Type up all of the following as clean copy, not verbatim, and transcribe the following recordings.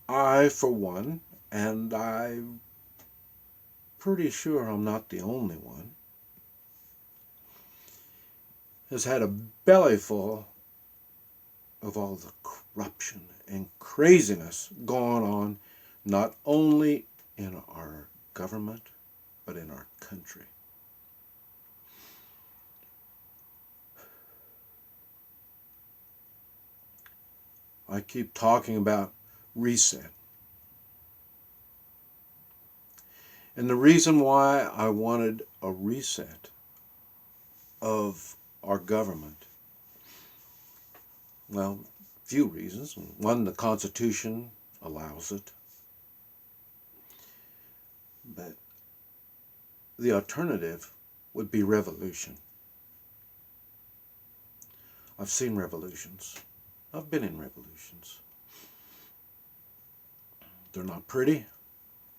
I, for one, and I'm pretty sure I'm not the only one, has had a bellyful of all the corruption and craziness going on, not only in our government, but in our country. I keep talking about reset. And the reason why I wanted a reset of our government, well, few reasons. One, the Constitution allows it. But the alternative would be revolution. I've seen revolutions. I've been in revolutions. They're not pretty.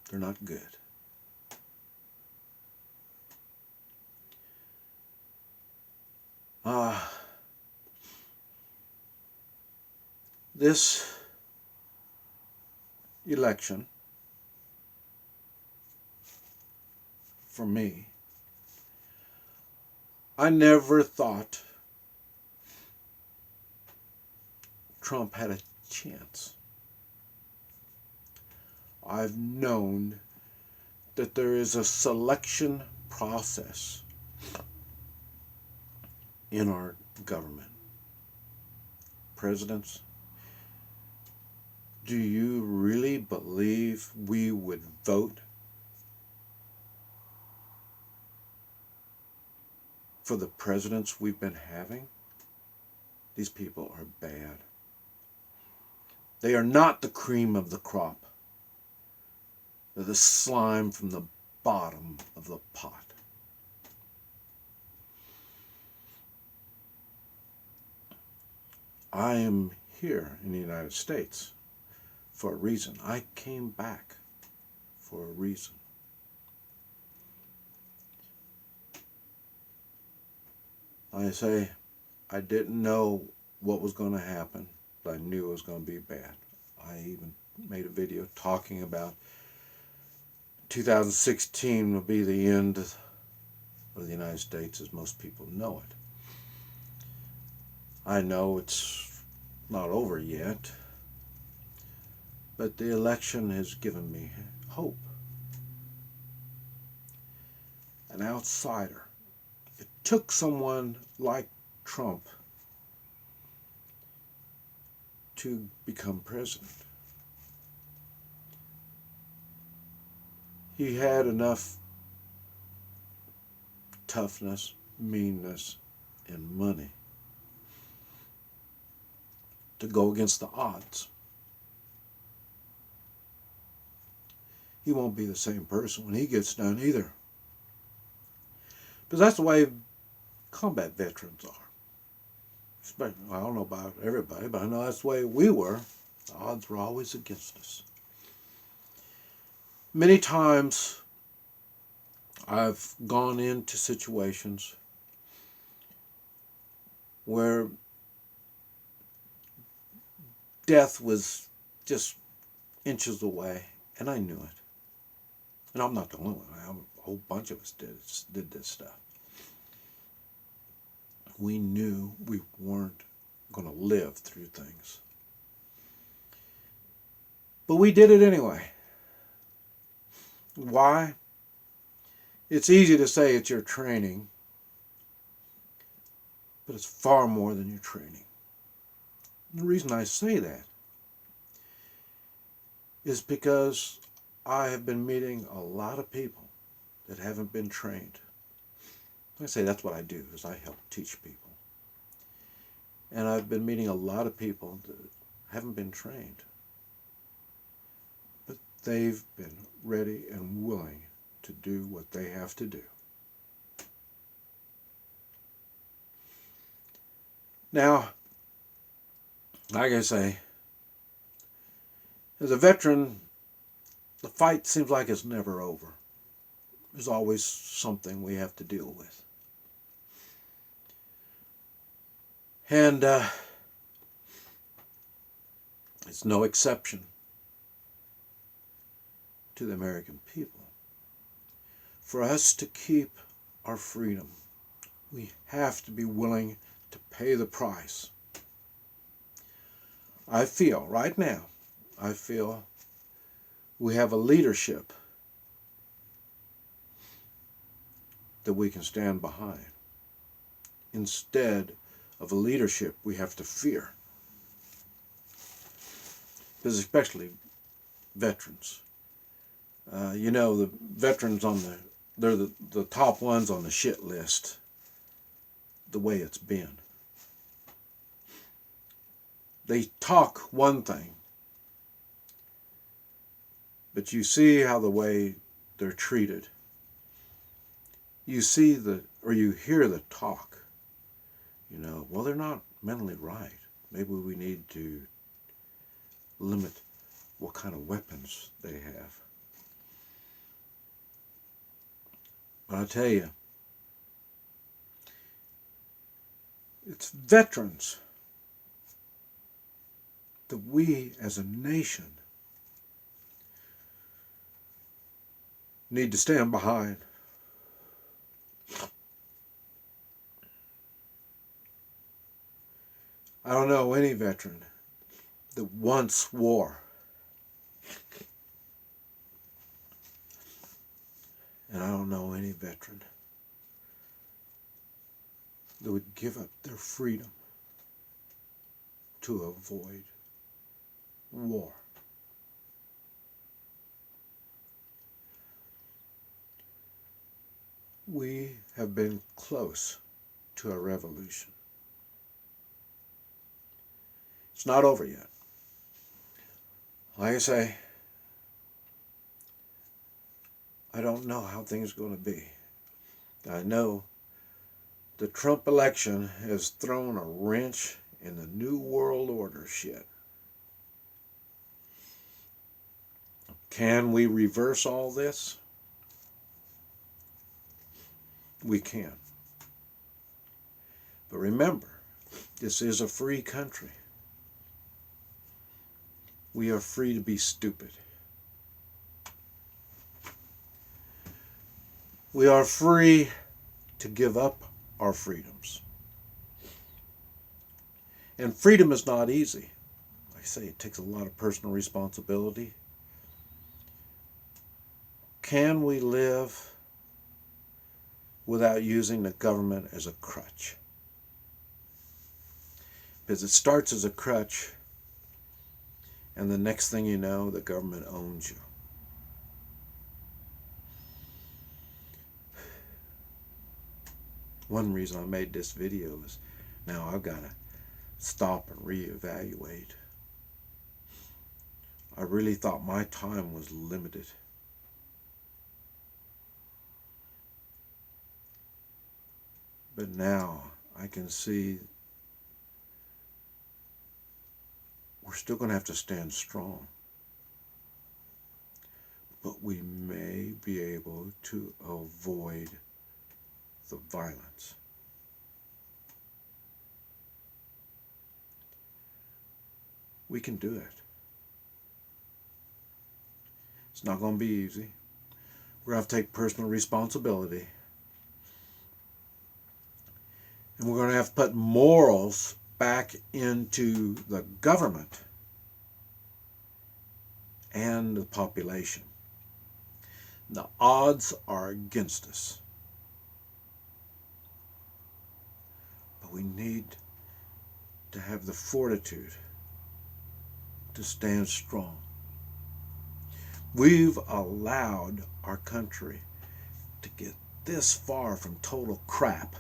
They're not good. This election, for me, I never thought Trump had a chance. I've known that there is a selection process in our government. Presidents, do you really believe we would vote for the presidents we've been having? These people are bad. They are not the cream of the crop. They're the slime from the bottom of the pot. I am here in the United States for a reason. I came back for a reason. I say I didn't know what was going to happen, but I knew it was going to be bad. I even made a video talking about 2016 will be the end of the United States as most people know it. I know it's not over yet, but the election has given me hope. An outsider. It took someone like Trump to become president. He had enough toughness, meanness, and money to go against the odds. He won't be the same person when he gets done either. Because that's the way combat veterans are. I don't know about everybody, but I know that's the way we were. The odds were always against us. Many times I've gone into situations where death was just inches away, and I knew it. And I'm not the only one. A whole bunch of us did this stuff. We knew we weren't going to live through things. But we did it anyway. Why? It's easy to say it's your training, but it's far more than your training. And the reason I say that is because I have been meeting a lot of people that haven't been trained. I say that's what I do, is I help teach people. And I've been meeting a lot of people that haven't been trained. But they've been ready and willing to do what they have to do. Now, like I say, as a veteran, the fight seems like it's never over. There's always something we have to deal with. And it's no exception to the American people. For us to keep our freedom, we have to be willing to pay the price. I feel right now, we have a leadership that we can stand behind, instead of a leadership we have to fear. Because especially veterans. The veterans they're the top ones on the shit list, the way it's been. They talk one thing, but you see how the way they're treated. You see or you hear the talk. Well, they're not mentally right. Maybe we need to limit what kind of weapons they have. But I tell you, it's veterans that we as a nation need to stand behind. I don't know any veteran that wants war. And I don't know any veteran that would give up their freedom to avoid war. We have been close to a revolution. It's not over yet. Like I say, I don't know how things are going to be. I know the Trump election has thrown a wrench in the New World Order shit. Can we reverse all this? We can. But remember, this is a free country. We are free to be stupid. We are free to give up our freedoms. And freedom is not easy. Like I say, it takes a lot of personal responsibility. Can we live without using the government as a crutch? Because it starts as a crutch, and the next thing you know, the government owns you. One reason I made this video is now I've got to stop and reevaluate. I really thought my time was limited. But now I can see we're still going to have to stand strong. But we may be able to avoid the violence. We can do it. It's not going to be easy. We're going to have to take personal responsibility. And we're going to have to put morals back into the government and the population. The odds are against us. But we need to have the fortitude to stand strong. We've allowed our country to get this far from total crap.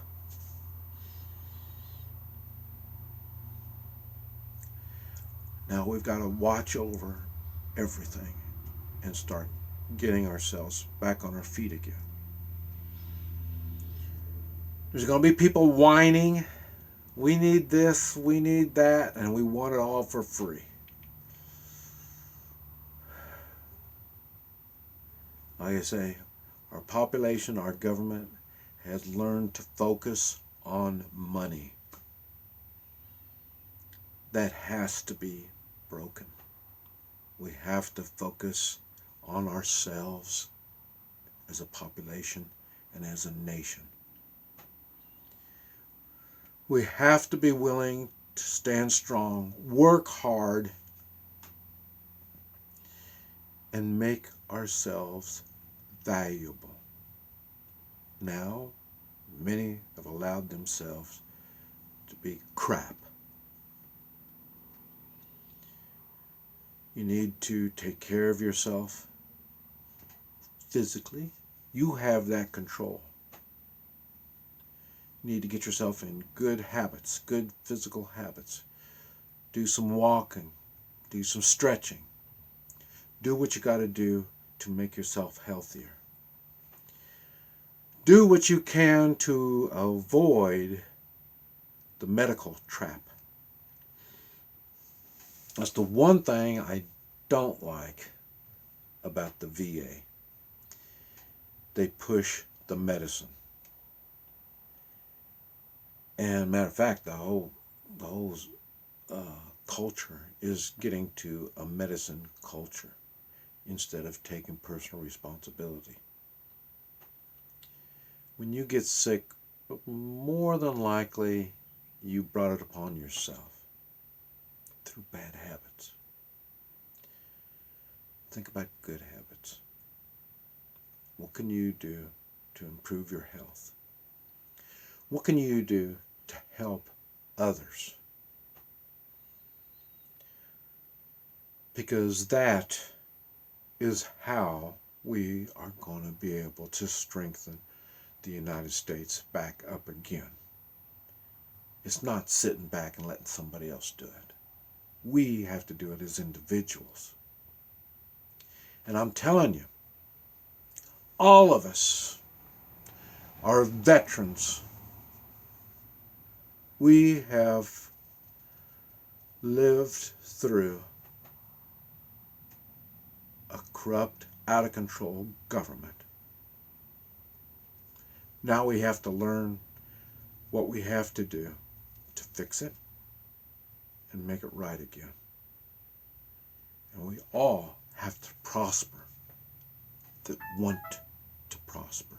Now we've got to watch over everything and start getting ourselves back on our feet again. There's going to be people whining, we need this, we need that, and we want it all for free. Like I say, our population, our government has learned to focus on money. That has to be broken. We have to focus on ourselves as a population and as a nation. We have to be willing to stand strong, work hard, and make ourselves valuable. Now, many have allowed themselves to be crap. You need to take care of yourself physically. You have that control. You need to get yourself in good habits, good physical habits. Do some walking, do some stretching. Do what you got to do to make yourself healthier. Do what you can to avoid the medical trap. That's the one thing I don't like about the VA. They push the medicine. And matter of fact, the whole culture is getting to a medicine culture instead of taking personal responsibility. When you get sick, more than likely you brought it upon yourself through bad habits. Think about good habits. What can you do to improve your health? What can you do to help others? Because that is how we are going to be able to strengthen the United States back up again. It's not sitting back and letting somebody else do it. We have to do it as individuals. And I'm telling you, all of us are veterans. We have lived through a corrupt, out of control government. Now we have to learn what we have to do to fix it and make it right again. And we all have to prosper that want to prosper.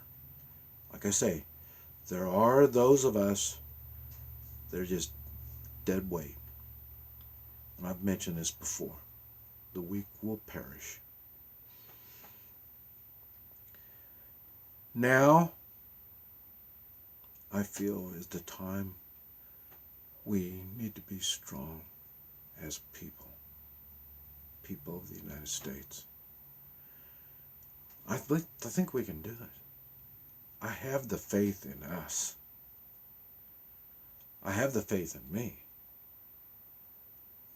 Like I say, there are those of us that are just dead weight. And I've mentioned this before. The weak will perish. Now, I feel is the time we need to be strong as people of the United States. I think we can do it. I have the faith in us. I have the faith in me.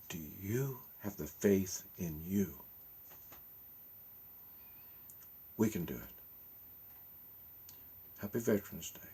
Do you have the faith in you? We can do it. Happy Veterans Day.